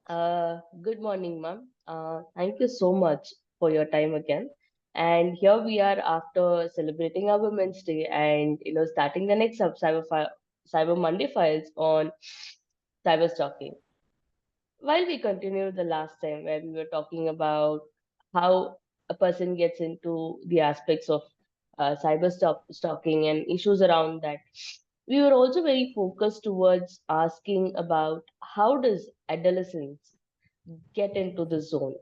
Good morning, ma'am. Thank you so much for your time again. And here we are after celebrating our Women's Day and starting the next Cyber Monday files on cyber stalking. While we continue the last time where we were talking about how a person gets into the aspects of stalking and issues around that, we were also very focused towards asking about how does adolescence get into the zone?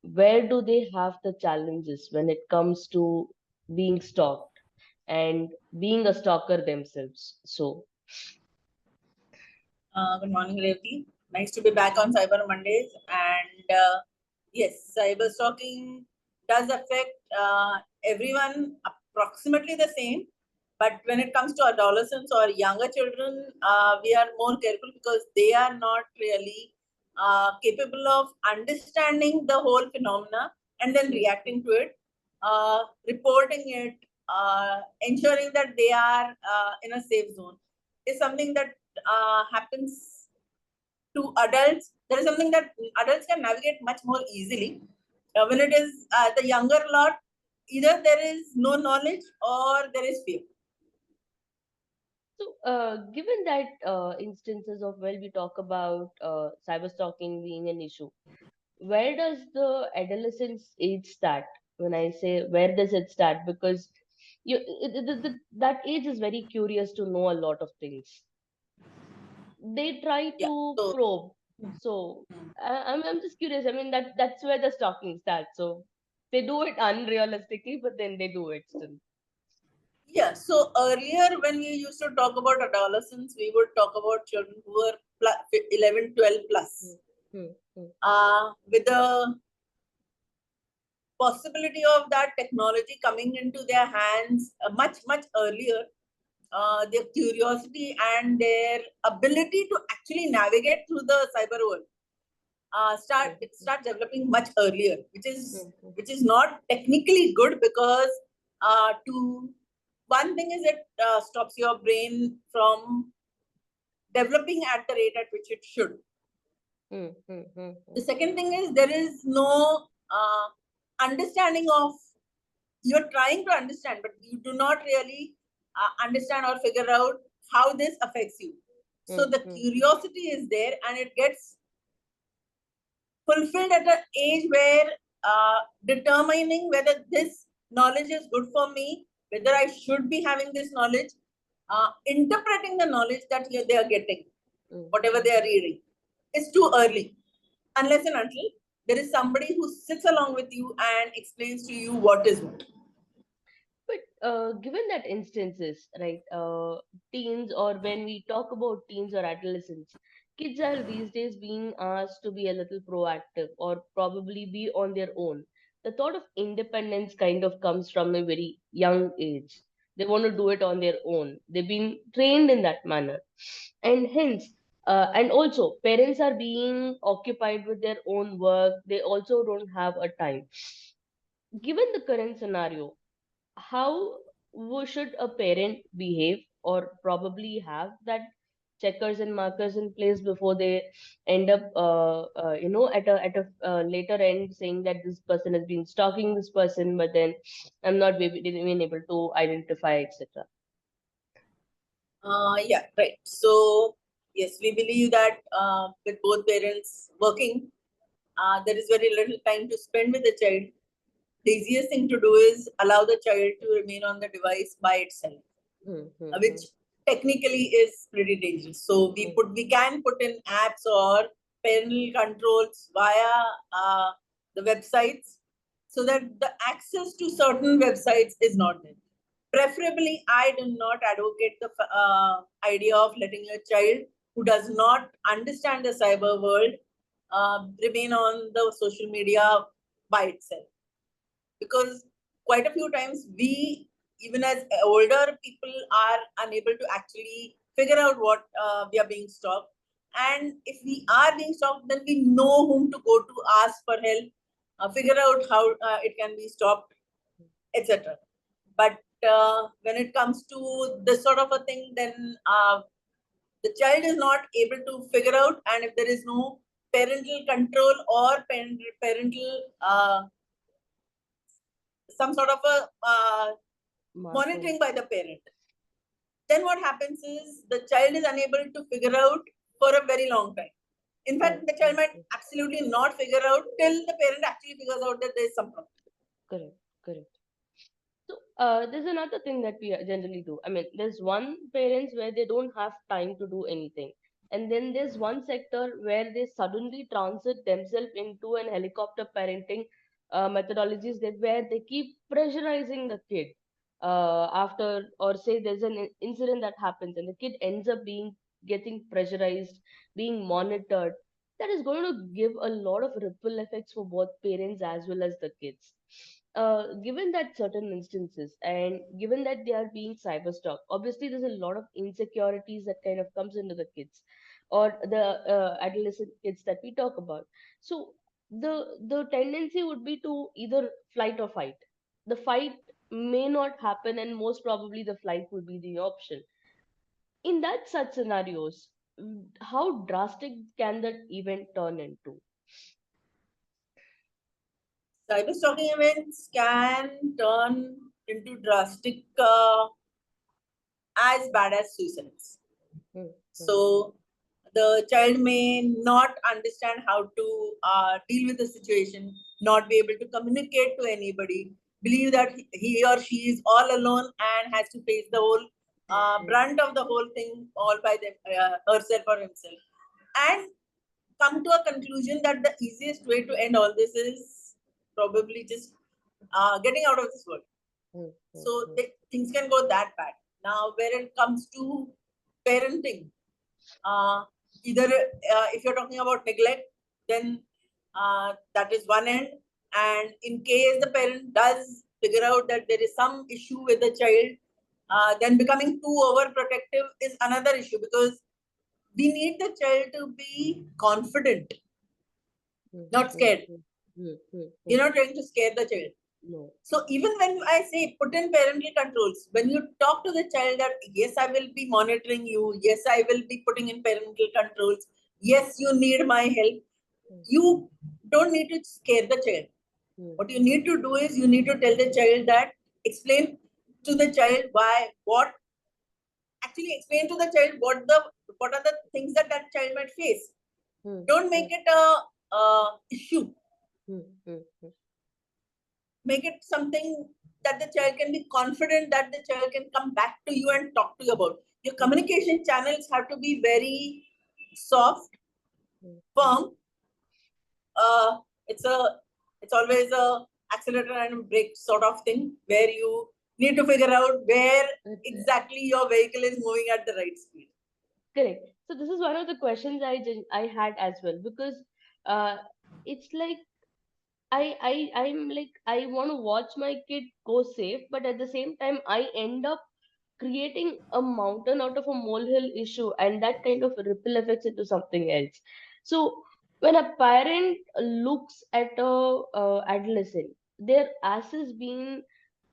Where do they have the challenges when it comes to being stalked and being a stalker themselves? So, Good morning, Revati. Nice to be back on Cyber Mondays. And yes, cyber stalking does affect everyone approximately the same. But when it comes to adolescents or younger children, we are more careful because they are not really capable of understanding the whole phenomena and then reacting to it, reporting it, ensuring that they are in a safe zone is something that happens to adults. There is something that adults can navigate much more easily. When it is the younger lot, either there is no knowledge or there is fear. given that instances of where we talk about cyber stalking being an issue, where does the adolescence age start? When I say where does it start, because that age is very curious to know a lot of things. They try Yeah. to So, probe. So I'm just curious. I mean that's where the stalking starts. So they do it unrealistically, but then they do it still. yeah. So earlier, when we used to talk about adolescents, we would talk about children who were 11, 12 plus. Hmm, hmm, hmm, With the possibility of that technology coming into their hands much, much earlier, their curiosity and their ability to actually navigate through the cyber world hmm, start developing much earlier, hmm, hmm, which is not technically good because to one thing is it stops your brain from developing at the rate at which it should. hmm, hmm, hmm, The hmm. second thing is there is no understanding of, you're trying to understand, but you do not really understand or figure out how this affects you. So Hmm, the hmm, curiosity is there and it gets fulfilled at an age where determining whether this knowledge is good for me, whether I should be having this knowledge, interpreting the knowledge that they are getting, hmm, whatever they are reading, is too early. Unless and until there is somebody who sits along with you and explains to you what is what. But given that instances, right, teens, or when we talk about teens or adolescents, kids are these days being asked to be a little proactive or probably be on their own. The thought of independence kind of comes from a very young age. They want to do it on their own. They've been trained in that manner. And hence, and also, parents are being occupied with their own work. They also don't have a time. Given the current scenario, how should a parent behave or probably have that checkers and markers in place before they end up at a later end saying that this person has been stalking this person, but then I'm not even able to identify, etc. Yeah, right. So, yes, we believe that with both parents working, there is very little time to spend with the child. The easiest thing to do is allow the child to remain on the device by itself, Hmm, hmm, which hmm, technically is pretty dangerous. So hmm, we can put in apps or parental controls via the websites so that the access to certain websites is not there. Preferably, I do not advocate the idea of letting a child who does not understand the cyber world remain on the social media by itself, because quite a few times we, even as older people, are unable to actually figure out what we are being stalked. And if we are being stalked, then we know whom to go to ask for help, figure out how it can be stopped, etc. But when it comes to this sort of a thing, then the child is not able to figure out, and if there is no parental control or parental some sort of a monitoring by the parent, then what happens is the child is unable to figure out for a very long time. In fact, the child might absolutely not figure out till the parent actually figures out that there is some problem. Correct, correct. So there's another thing that we generally do. I mean, there's one parents where they don't have time to do anything, and then there's one sector where they suddenly transit themselves into an helicopter parenting methodologies that where they keep pressurizing the kid after, or say there's an incident that happens and the kid ends up being getting pressurized, being monitored. That is going to give a lot of ripple effects for both parents as well as the kids. Given that certain instances and given that they are being cyberstalked, obviously there's a lot of insecurities that kind of comes into the kids or the adolescent kids that we talk about. So the tendency would be to either flight or fight. The fight may not happen, and most probably the flight will be the option. In that such scenarios, how drastic can that event turn into? Cyberstalking events can turn into drastic, as bad as suicides. Hmm, hmm, So the child may not understand how to deal with the situation, not be able to communicate to anybody, believe that he or she is all alone and has to face the whole hmm, hmm, brunt of the whole thing all by them, herself or himself, and come to a conclusion that the easiest way to end all this is probably just getting out of this world. hmm, hmm, So hmm, things can go that bad. Now, where it comes to parenting, uh, either if you're talking about neglect, then that is one end. And in case the parent does figure out that there is some issue with the child, then becoming too overprotective is another issue, because we need the child to be confident, hmm, not hmm, scared. hmm, hmm, hmm, hmm. You're not trying to scare the child. No. So even when I say put in parental controls, when you talk to the child that yes, I will be monitoring you, yes, I will be putting in parental controls, yes, you need my help, Hmm, you don't need to scare the child. hmm, What you need to do is you need to tell the child that, explain to the child why, what, actually explain to the child what are the things that that child might face. hmm, Don't hmm, make it a issue. hmm, hmm, hmm. Make it something that the child can be confident that the child can come back to you and talk to you about. Your Hmm, communication channels have to be very soft, hmm, hmm. firm. Uh, it's a it's always a accelerator and brake sort of thing, where you need to figure out where exactly your vehicle is moving at the right speed. Correct. So this is one of the questions I had as well, because uh, it's like I'm like I want to watch my kid go safe, but at the same time I end up creating a mountain out of a molehill issue, and that kind of ripple effects into something else. So when a parent looks at a adolescent, their ass is being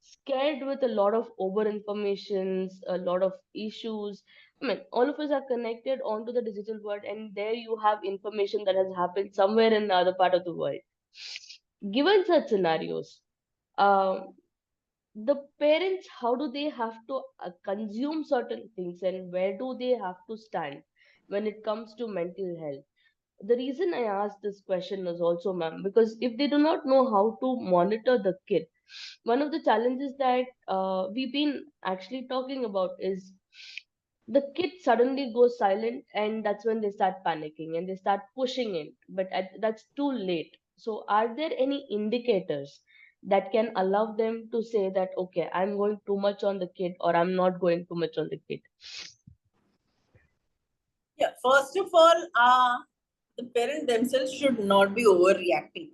scared with a lot of over informations, a lot of issues. I mean, all of us are connected onto the digital world, and there you have information that has happened somewhere in the other part of the world. Given such scenarios, um, the parents, how do they have to consume certain things, and where do they have to stand when it comes to mental health? The reason I asked this question is also, ma'am, because if they do not know how to monitor the kid, one of the challenges that we've been actually talking about is the kid suddenly goes silent, and that's when they start panicking and they start pushing in, but that's too late. So are there any indicators that can allow them to say that, okay, I'm going too much on the kid, or I'm not going too much on the kid? Yeah, first of all, the parent themselves should not be overreacting.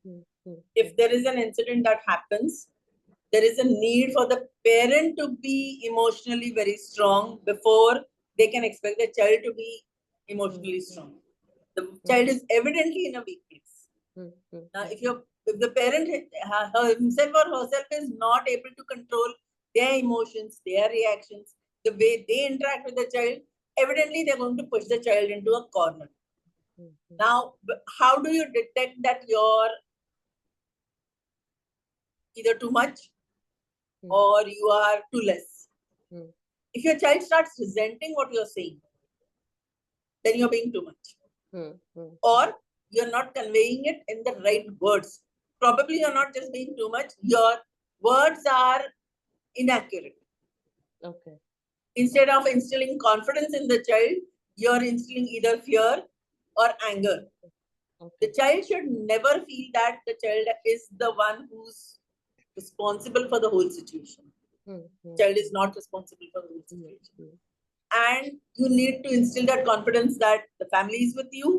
Hmm, hmm, hmm, If there is an incident that happens, there is a need for the parent to be emotionally very strong before they can expect the child to be hmm, emotionally hmm, strong. The hmm, child is evidently in a weak place. hmm, hmm, Now, hmm, if the parent himself or herself is not able to control their emotions, their reactions, the way they interact with the child, evidently they're going to push the child into a corner. Hmm. Now, how do you detect that you're either too much Hmm. or you are too less? Hmm. If your child starts resenting what you're saying, then you're being too much. Hmm. Hmm. Or you're not conveying it in the right words. Probably you're not just being too much, your words are inaccurate. Okay. Instead of instilling confidence in the child, you're instilling either fear or anger. The Okay. child should never feel that the child is the one who's responsible for the whole situation. Hmm. Hmm. Child is Hmm. not responsible for the whole Hmm. situation. Hmm. And you need to instill that confidence that the family is with you.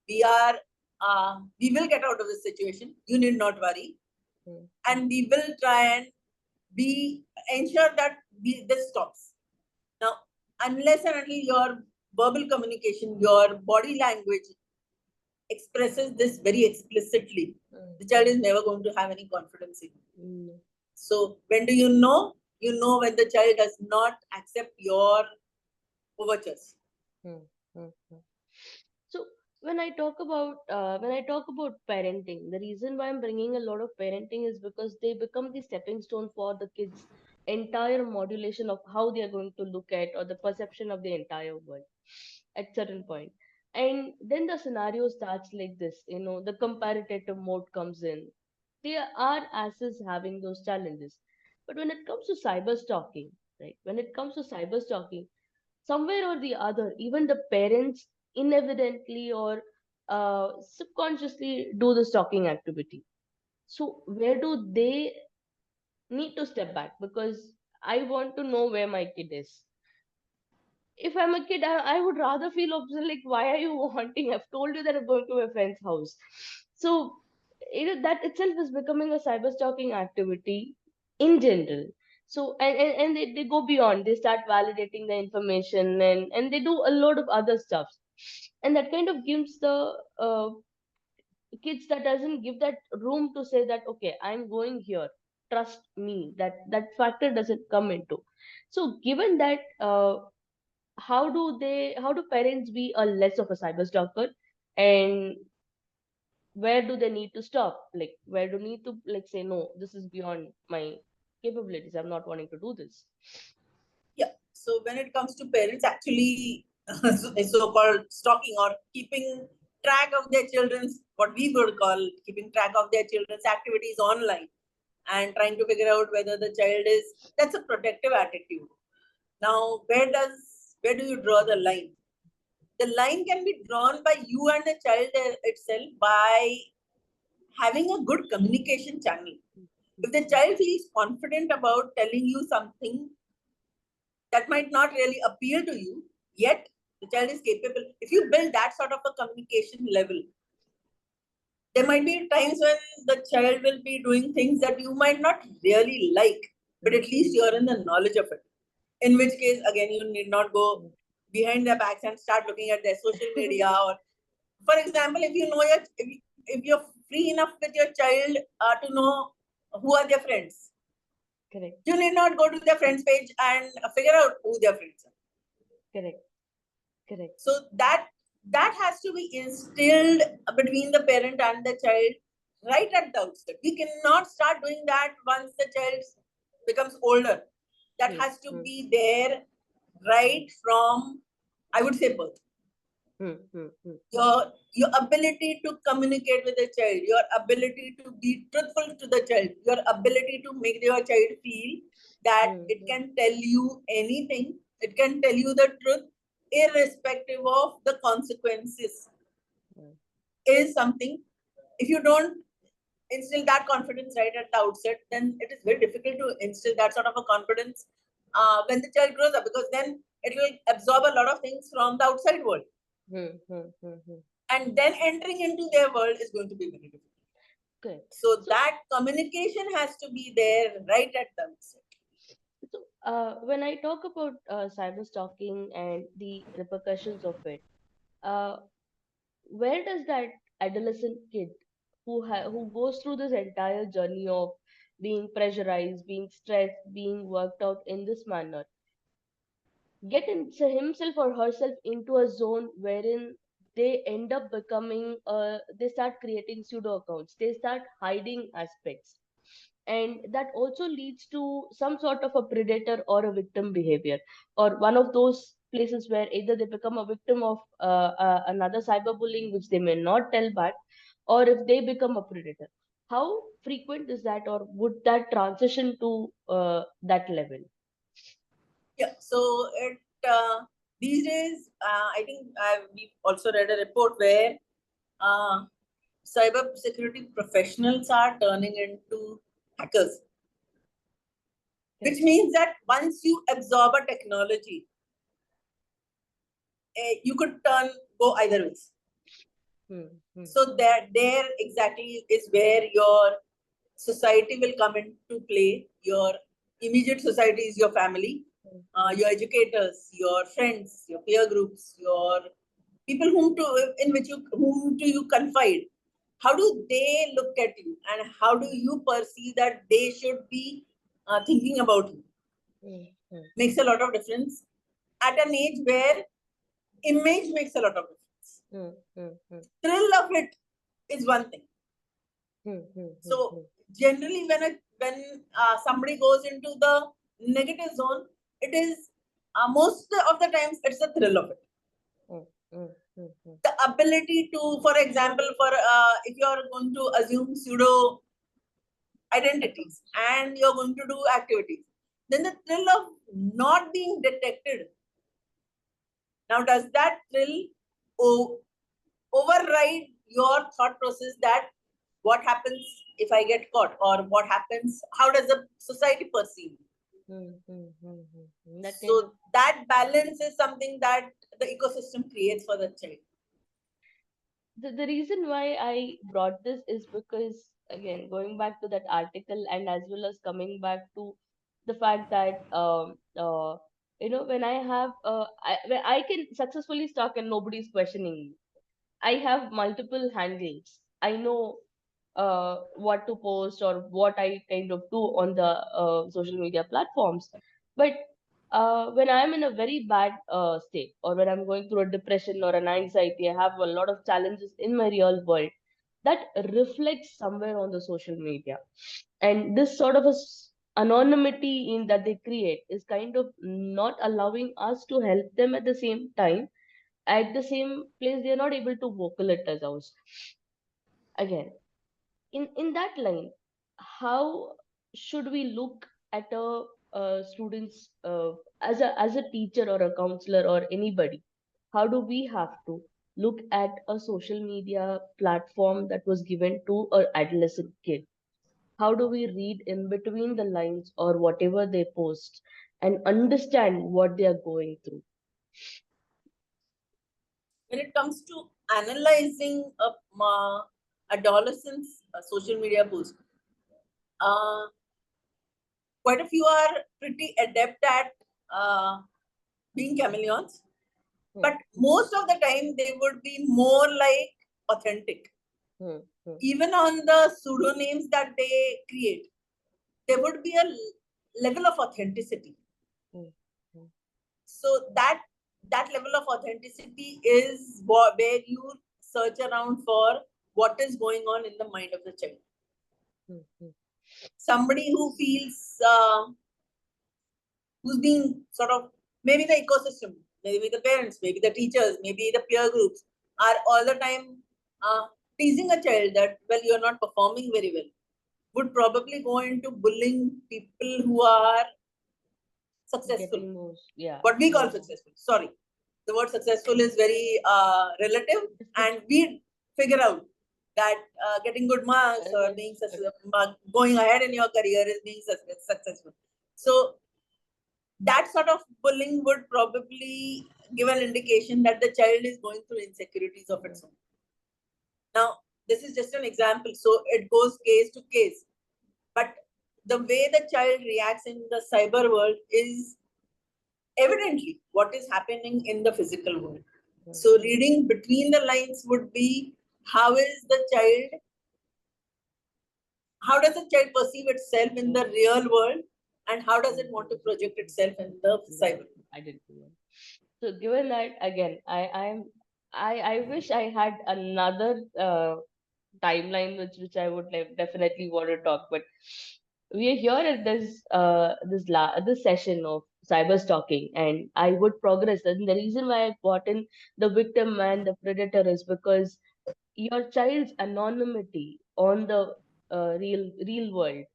We will get out of this situation. You need not worry. Hmm. And we will try and be ensure that this stops. Now, unless and until your verbal communication, your body language expresses this very explicitly, Hmm. the child is never going to have any confidence in you. Hmm. So when do you know? You know when the child does not accept your overtures. Hmm. Hmm. Hmm. So when I talk about parenting, the reason why I'm bringing a lot of parenting is because they become the stepping stone for the kids' entire modulation of how they are going to look at or the perception of the entire world at certain point. And then the scenario starts like this, the comparative mode comes in. They are asses having those challenges. But when it comes to cyber stalking, right? When it comes to cyber stalking, somewhere or the other, even the parents inevidently or subconsciously do the stalking activity. So where do they need to step back? Because I want to know where my kid is. If I'm a kid, I would rather feel obsessed. Like, why are you wanting? I've told you that I'm going to my friend's house. So, that itself is becoming a cyber stalking activity in general. So, and they go beyond. They start validating the information and they do a lot of other stuff. And that kind of gives the kids that doesn't give that room to say that, okay, I'm going here. Trust me. That factor doesn't come into. So, given that, how do parents be a less of a cyber stalker, and where do they need to stop, like where do need to like say no, this is beyond my capabilities, I'm not wanting to do this. Yeah. So when it comes to parents actually so-called stalking or keeping track of their children's, what we would call keeping track of their children's activities online and trying to figure out whether the child is, that's a protective attitude. Now, where do you draw the line? The line can be drawn by you and the child itself by having a good communication channel. If the child feels confident about telling you something that might not really appeal to you, yet the child is capable. If you build that sort of a communication level, there might be times when the child will be doing things that you might not really like, but at least you're in the knowledge of it. In which case, again, you need not go behind their backs and start looking at their social media. Or, for example, if you know if you're free enough with your child to know who are their friends, Correct. you need not go to their friends page and figure out who their friends are. Correct. Correct. So that has to be instilled between the parent and the child right at the outset. We cannot start doing that once the child becomes older. That Hmm. has to Hmm. be there right from, I would say, birth. Hmm. Hmm. Hmm. Your ability to communicate with the child, your ability to be truthful to the child, your ability to make your child feel that Hmm. it Hmm. can tell you anything, it can tell you the truth irrespective of the consequences, Hmm. is something. If you don't instill that confidence right at the outset, then it is very difficult to instill that sort of a confidence when the child grows up, because then it will absorb a lot of things from the outside world, Hmm. Hmm. Hmm. Hmm. and then entering into their world is going to be very difficult. Correct. So So, that communication has to be there right at the outset. when I talk about cyber stalking and the repercussions of it, uh, where does that adolescent kid who goes through this entire journey of being pressurized, being stressed, being worked out in this manner, get himself or herself into a zone wherein they end up becoming, they start creating pseudo accounts, they start hiding aspects, and that also leads to some sort of a predator or a victim behavior, or one of those places where either they become a victim of another cyberbullying which they may not tell back, or if they become a predator. How frequent is that, or would that transition to that level? Yeah. So it these days, I think we've also read a report where uh, cyber security professionals are turning into hackers, which Correct. means that once you absorb a technology, you could go either ways. Hmm, hmm, So that there exactly is where your society will come into play. Your immediate society is your family, hmm, hmm, your educators, your friends, your peer groups, your people in which whom do you confide. How do they look at you, and how do you perceive that they should be thinking about you? hmm, hmm, Makes a lot of difference at an age where image makes a lot of difference. hmm, hmm, hmm, Thrill of it is one thing. hmm, hmm, hmm, So hmm, generally, when somebody goes into the negative zone, it is most of the times it's the thrill of it. hmm, hmm, hmm, hmm, The ability to, for example, for if you are going to assume pseudo identities and you're going to do activities, then the thrill of not being detected. Now, does that thrill override your thought process that what happens if I get caught, or what happens, how does the society perceive me? hmm, hmm, hmm, hmm, hmm. That kind of So that balance is something that the ecosystem creates for the child. the reason why I brought this is because, again, going back to that article, and as well as coming back to the fact that when I can successfully stalk and nobody's questioning me. I have multiple handles. I know what to post or what I kind of do on the social media platforms. But when I'm in a very bad state, or when I'm going through a depression or an anxiety, I have a lot of challenges in my real world that reflects somewhere on the social media. And this sort of anonymity in that they create is kind of not allowing us to help them at the same time. At the same place, they are not able to vocalize us. Again, in that line, how should we look at a students, as a teacher or a counselor or anybody? How do we have to look at a social media platform that was given to a adolescent kid? How do we read in between the lines or whatever they post and understand what they are going through? When it comes to analyzing a adolescent's social media post, uh, quite a few are pretty adept at uh, being chameleons, Hmm, but most of the time they would be more like authentic. hmm, hmm, Even on the pseudonyms that they create, there would be a level of authenticity. hmm, hmm, So that level of authenticity is where you search around for what is going on in the mind of the child. hmm, hmm, Somebody who feels who's being sort of, maybe the ecosystem, maybe the parents, maybe the teachers, maybe the peer groups are all the time teasing a child that, well, you're not performing very well, would probably go into bullying people who are successful. getting those, yeah, What we call yeah. successful. Sorry, the word successful is very relative, and we figure out that getting good marks or being going ahead in your career is being successful. So that sort of bullying would probably give an indication that the child is going through insecurities of its own. Now, this is just an example, so it goes case to case. But the way the child reacts in the cyber world is evidently what is happening in the physical world. So, reading between the lines would be, how is the child, how does the child perceive itself in the real world, and how does it want to project itself in the cyber world? I didn't know. So given that, again, I am I wish I had another timeline which I would like, definitely want to talk. But we are here at this session of cyber stalking, and I would progress. And the reason why I brought in the victim and the predator is because your child's anonymity on the real world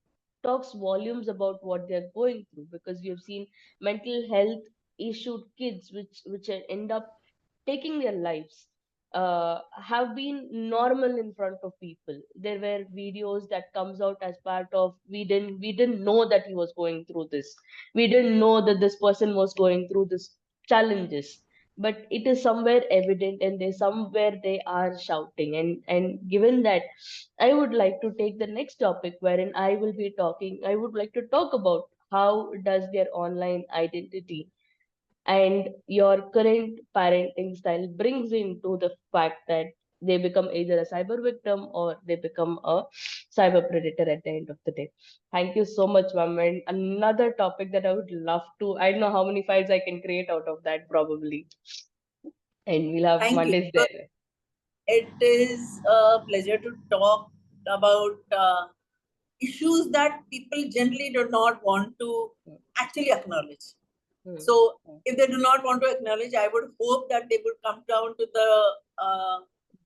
talks volumes about what they're going through, because we have seen mental health issued kids which end up taking their lives have been normal in front of people. There were videos that comes out as part of, we didn't know that he was going through this, we didn't know that this person was going through this challenges, but it is somewhere evident, and they somewhere they are shouting. And given that, I would like to take the next topic wherein I would like to talk about how does their online identity and your current parenting style brings into the fact that they become either a cyber victim or they become a cyber predator at the end of the day. Thank you so much, ma'am. And another topic that I would love to, I don't know how many files I can create out of that probably. And we'll have Thank you. Mondays there. It is a pleasure to talk about issues that people generally do not want to actually acknowledge. Hmm. So, if they do not want to acknowledge, I would hope that they would come down to the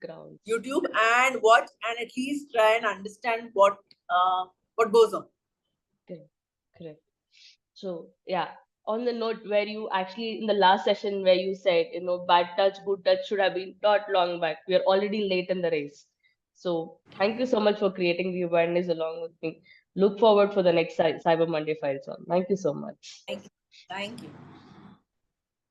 Grounds. YouTube and watch and at least try and understand what goes on. Correct. Correct. So yeah, on the note where you actually in the last session where you said, bad touch, good touch should have been taught long back. We are already late in the race. So thank you so much for creating the awareness along with me. Look forward for the next Cyber Monday files on. Thank you so much. Thank you. Thank you.